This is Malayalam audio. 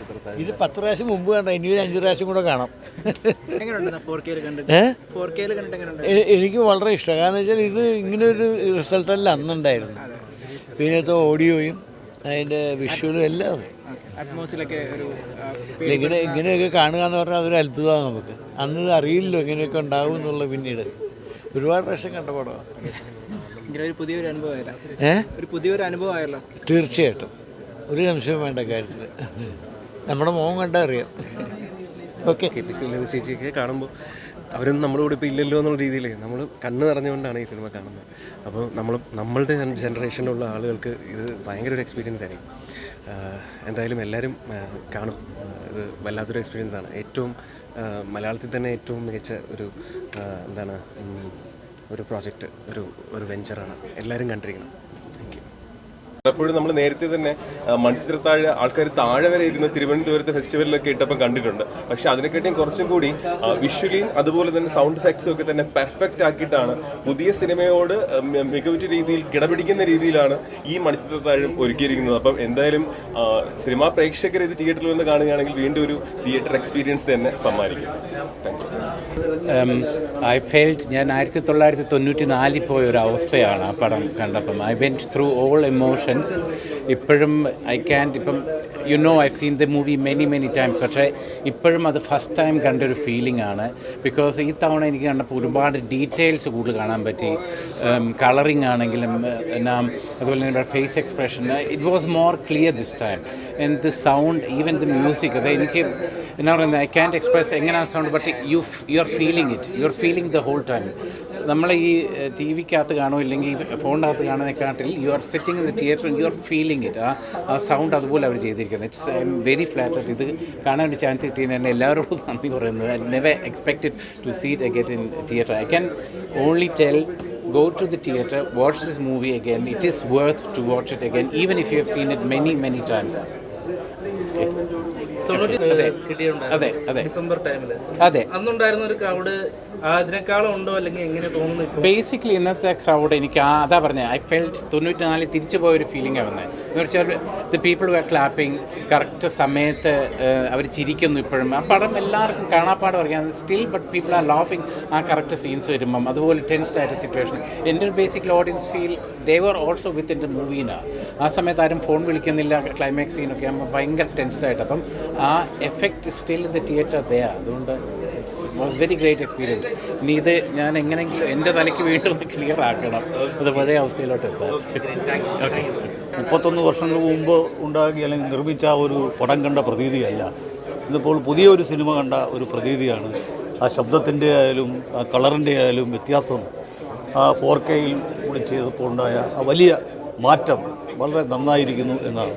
നക്ഷത്രത്താഴ്? ഇത് 10 പ്രാവശ്യം മുമ്പ് കണ്ട, ഇനി ഒരു 5 പ്രാവശ്യം കൂടെ കാണാം. എനിക്ക് വളരെ ഇഷ്ടമാണ്. കാരണം വെച്ചാൽ ഇത് ഇങ്ങനൊരു റിസൾട്ടല്ല അന്നുണ്ടായിരുന്നു. പിന്നെ ഓഡിയോയും അതിൻ്റെ വിഷ്വലും എല്ലാം ഇങ്ങനെയൊക്കെ കാണുക എന്ന് പറഞ്ഞാൽ അതൊരു അത്ഭുതമാണ് നമുക്ക്. അന്ന് ഇത് അറിയില്ലല്ലോ ഇങ്ങനെയൊക്കെ ഉണ്ടാവും എന്നുള്ളത്. പിന്നീട് ഒരുപാട് പ്രാവശ്യം കണ്ട പടമാണ്. പുതിയൊരു അനുഭവമായല്ലോ. തീർച്ചയായിട്ടും ഒരു സംശയം വേണ്ട കാര്യത്തിൽ. നമ്മുടെ മോൻ കണ്ടാൽ അറിയാം. ഓക്കെ. ചേച്ചിയൊക്കെ കാണുമ്പോൾ അവരൊന്നും നമ്മുടെ കൂടെ ഇപ്പോൾ ഇല്ലല്ലോ എന്നുള്ള രീതിയിൽ നമ്മൾ കണ്ണ് നിറഞ്ഞുകൊണ്ടാണ് ഈ സിനിമ കാണുന്നത്. അപ്പോൾ നമ്മളുടെ ജനറേഷനിലുള്ള ആളുകൾക്ക് ഇത് ഭയങ്കര ഒരു എക്സ്പീരിയൻസ് ആയിരിക്കും. എന്തായാലും എല്ലാവരും കാണും. ഇത് വല്ലാത്തൊരു എക്സ്പീരിയൻസ് ആണ്. ഏറ്റവും മലയാളത്തിൽ തന്നെ ഏറ്റവും മികച്ച ഒരു ഒരു പ്രോജക്റ്റ്, ഒരു വെഞ്ചറാണ്. എല്ലാവരും കണ്ടിരിക്കണം. പലപ്പോഴും നമ്മൾ നേരത്തെ തന്നെ മണിച്ചിത്രത്താഴ് ആൾക്കാർ താഴെ വരെ ഇരുന്ന് തിരുവനന്തപുരത്തെ ഫെസ്റ്റിവലിലൊക്കെ ഇട്ടപ്പോൾ കണ്ടിട്ടുണ്ട്. പക്ഷേ അതിനെക്കാട്ടിയും കുറച്ചും കൂടി വിഷ്വലിയും അതുപോലെ തന്നെ സൗണ്ട് എഫക്ട്സും ഒക്കെ തന്നെ പെർഫെക്റ്റ് ആക്കിയിട്ടാണ് പുതിയ സിനിമയോട് മികവുറ്റ രീതിയിൽ കിടപിടിക്കുന്ന രീതിയിലാണ് ഈ മണിച്ചിത്രത്താഴും ഒരുക്കിയിരിക്കുന്നത്. അപ്പം എന്തായാലും സിനിമാ പ്രേക്ഷകർ ഇത് തിയേറ്ററിൽ വന്ന് കാണുകയാണെങ്കിൽ വീണ്ടും ഒരു തിയേറ്റർ എക്സ്പീരിയൻസ് തന്നെ സമ്മാനിക്കും. ഐ ഫെൽറ്റ് ഞാൻ 1994 പോയ ഒരു അവസ്ഥയാണ് ആ പടം കണ്ടപ്പം. I went through all emotions. ഇപ്പോഴും ഇപ്പം I've seen the movie many times, പക്ഷേ ഇപ്പോഴും അത് ഫസ്റ്റ് ടൈം കണ്ടൊരു ഫീലിംഗ് ആണ്. ബിക്കോസ് ഈ തവണ എനിക്ക് കണ്ടപ്പോൾ ഒരുപാട് ഡീറ്റെയിൽസ് കൂടുതൽ കാണാൻ പറ്റി. കളറിങ് ആണെങ്കിലും അതുപോലെ തന്നെ face expression, it was more clear this time. And the sound, even the music, അത് എനിക്ക് എന്നാ പറയുന്നത്, ഐ ക്യാൻറ്റ് എക്സ്പ്രസ് എങ്ങനെയാണ് sound, but you are feeling it, you are feeling the whole time. നമ്മൾ ഈ ടി വിക്കകത്ത് കാണുമോ ഇല്ലെങ്കിൽ ഫോണിനകത്ത് കാണുന്നതിനെക്കാട്ടിൽ you are sitting in the theatre, you are feeling it. ആ സൗണ്ട് അതുപോലെ അവർ ചെയ്തിരിക്കുന്നത്. It's I am very flattered. ഇത് കാണാൻ ഒരു ചാൻസ് കിട്ടിയതിന് എന്നെ എല്ലാവരോടും നന്ദി പറയുന്നത്. I never expected to see it again in theatre. I can only tell, go to the theatre, watch this movie again. It is worth to watch it again, even if you have seen it many times. അതെ ഡിസംബർ ടൈമില് അന്നുണ്ടായിരുന്ന ഒരു ക്രൗഡ് അതിനേക്കാളും ഉണ്ടോ, അല്ലെങ്കിൽ എങ്ങനെ തോന്നുന്നു? ബേസിക്കലി ഇന്നത്തെ ക്രൗഡ് എനിക്ക് അതാ പറഞ്ഞത്, ഐ ഫെൽറ്റ് 94 തിരിച്ചു പോയൊരു ഫീലിംഗാണ് വന്നത്. എന്ന് വെച്ചാൽ the people were clapping, correct സമയത്ത് അവർ ചിരിക്കുന്നു. ഇപ്പോഴും ആ പടം എല്ലാവർക്കും കാണാപ്പാടം അറിയാം സ്റ്റിൽ, ബട്ട് പീപ്പിൾ ആർ ലാഫിങ് ആ കറക്റ്റ് സീൻസ് വരുമ്പം. അതുപോലെ ടെൻസ്ഡ് ആയിട്ട് സിറ്റുവേഷൻ. എൻ്റെ ഒരു basically audience feel they were also with in the മൂവീനാണ്. ആ സമയത്ത് ആരും ഫോൺ വിളിക്കുന്നില്ല. ക്ലൈമാക്സ് സീനൊക്കെ ആകുമ്പോൾ ഭയങ്കര ടെൻസ്ഡ് ആയിട്ട്. അപ്പം ആ effect still in the theatre they. അതുകൊണ്ട് it's was very great experience. ഇനി ഇത് ഞാൻ എങ്ങനെയെങ്കിലും എൻ്റെ തലയ്ക്ക് വീണ്ടും ക്ലിയർ ആക്കണം, അത് പഴയ അവസ്ഥയിലോട്ട് എത്താൻ. ഓക്കെ. 31 വർഷങ്ങൾക്ക് മുമ്പ് ഉണ്ടാക്കി അല്ലെങ്കിൽ നിർമ്മിച്ച ഒരു പടം കണ്ട പ്രതീതിയല്ല ഇതിപ്പോൾ പുതിയൊരു സിനിമ കണ്ട ഒരു പ്രതീതിയാണ്. ആ ശബ്ദത്തിൻ്റെ ആയാലും ആ കളറിൻ്റെ ആയാലും വ്യത്യാസം ആ 4K കൂടി ചെയ്തപ്പോൾ ഉണ്ടായ ആ വലിയ മാറ്റം വളരെ നന്നായിരിക്കുന്നു എന്നാണ്.